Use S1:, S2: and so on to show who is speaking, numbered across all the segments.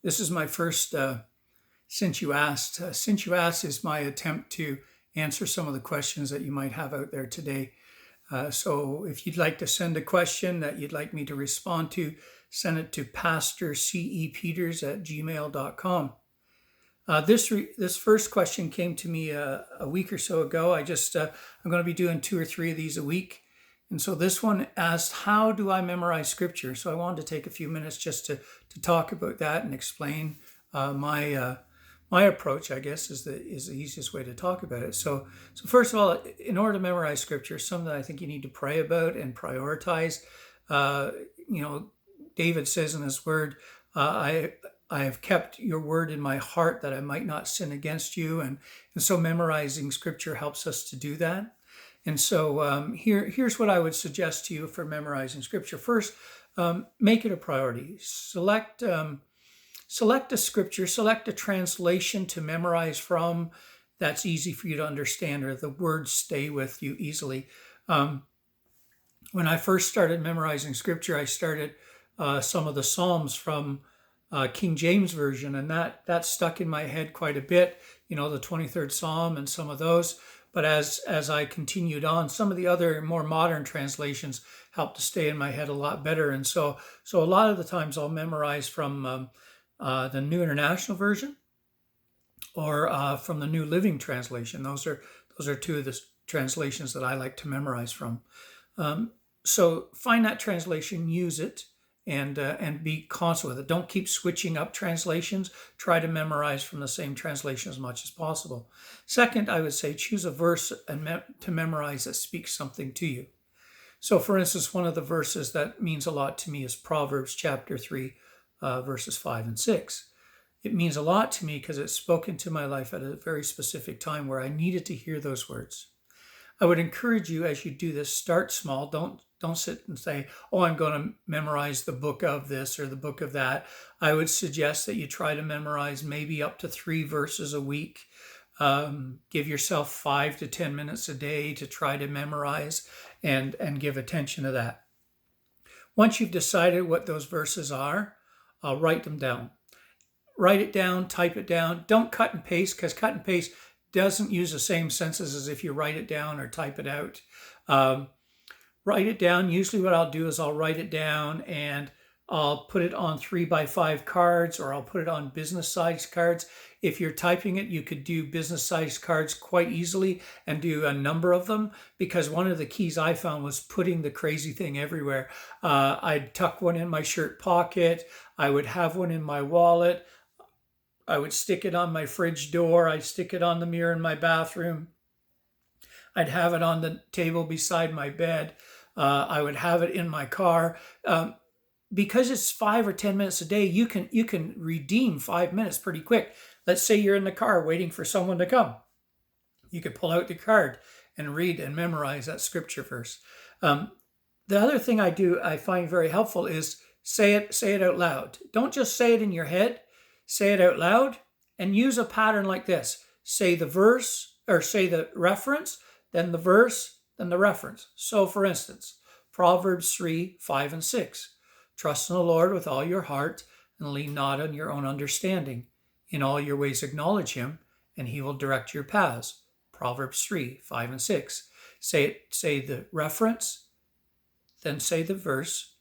S1: This is my first Since You Asked. Since You Asked is my attempt to answer some of the questions that you might have out there today. So if you'd like to send a question that you'd like me to respond to, send it to pastorcepeters@gmail.com. This first question came to me a week or so ago. I'm going to be doing 2 or 3 of these a week. And so this one asked, how do I memorize scripture? So I wanted to take a few minutes just to talk about that and explain my approach, I guess, is the easiest way to talk about it. So first of all, in order to memorize scripture, something that I think you need to pray about and prioritize. David says in his word, I have kept your word in my heart that I might not sin against you. And so memorizing scripture helps us to do that. And so here's what I would suggest to you for memorizing scripture. First, make it a priority. Select a scripture, select a translation to memorize from that's easy for you to understand, or the words stay with you easily. When I first started memorizing scripture, I started some of the Psalms from King James Version, and that stuck in my head quite a bit, the 23rd Psalm and some of those. But as I continued on, some of the other more modern translations helped to stay in my head a lot better. And so a lot of the times I'll memorize from the New International Version or from the New Living Translation. Those are two of the translations that I like to memorize from. So find that translation, use it, and be constant with it. Don't keep switching up translations. Try to memorize from the same translation as much as possible. Second, I would say choose a verse to memorize that speaks something to you. So for instance, one of the verses that means a lot to me is Proverbs chapter 3, verses 5 and 6. It means a lot to me because it's spoken to my life at a very specific time where I needed to hear those words. I would encourage you as you do this, start small. Don't sit and say, oh, I'm going to memorize the book of this or the book of that. I would suggest that you try to memorize maybe up to 3 verses a week. Give yourself 5 to 10 minutes a day to try to memorize and give attention to that. Once you've decided what those verses are, write them down. Write it down, type it down. Don't cut and paste, because cut and paste doesn't use the same senses as if you write it down or type it out. Write it down. Usually what I'll do is I'll write it down and I'll put it on 3x5 cards, or I'll put it on business size cards. If you're typing it, you could do business size cards quite easily and do a number of them, because one of the keys I found was putting the crazy thing everywhere. I'd tuck one in my shirt pocket. I would have one in my wallet. I would stick it on my fridge door. I'd stick it on the mirror in my bathroom. I'd have it on the table beside my bed. I would have it in my car. Because it's 5 or 10 minutes a day, you can redeem 5 minutes pretty quick. Let's say you're in the car waiting for someone to come. You could pull out the card and read and memorize that scripture verse. The other thing I find very helpful is say it out loud. Don't just say it in your head. Say it out loud and use a pattern like this. Say the verse, or say the reference, then the verse, then the reference. So for instance, Proverbs 3, 5 and 6. Trust in the Lord with all your heart and lean not on your own understanding. In all your ways acknowledge him, and he will direct your paths. Proverbs 3, 5 and 6. Say the reference, then say the verse,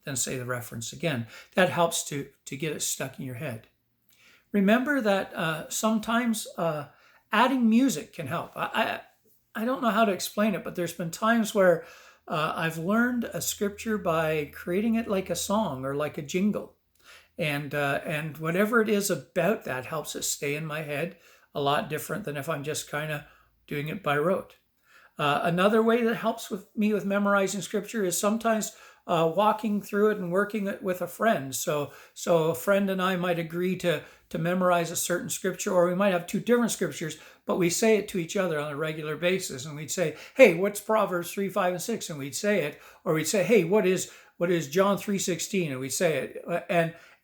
S1: then say the reference again. That helps to get it stuck in your head. Remember that sometimes adding music can help. I don't know how to explain it, but there's been times where I've learned a scripture by creating it like a song or like a jingle. And whatever it is about that helps it stay in my head a lot different than if I'm just kind of doing it by rote. Another way that helps me with memorizing scripture is sometimes walking through it and working it with a friend. So a friend and I might agree to memorize a certain scripture, or we might have 2 different scriptures, but we say it to each other on a regular basis. And we'd say, hey, what's Proverbs 3, 5, and 6? And we'd say it. Or we'd say, hey, what is John 3:16? And we'd say it.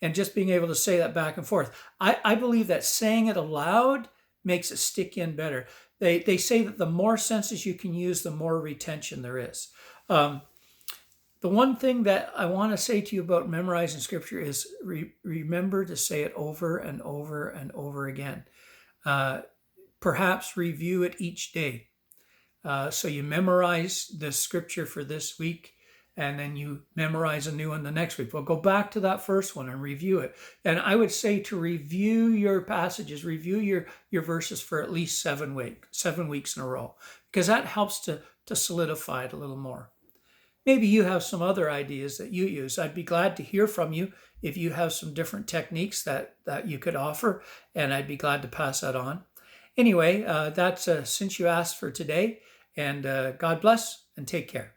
S1: And just being able to say that back and forth. I believe that saying it aloud makes it stick in better. They say that the more senses you can use, the more retention there is. The one thing that I want to say to you about memorizing scripture is remember to say it over and over and over again. Perhaps review it each day. So you memorize the scripture for this week, and then you memorize a new one the next week. Well, go back to that first one and review it. And I would say to review your passages, review your verses for at least 7 weeks in a row, because that helps to solidify it a little more. Maybe you have some other ideas that you use. I'd be glad to hear from you if you have some different techniques that you could offer, and I'd be glad to pass that on. Anyway, that's Since You Asked for today, and God bless and take care.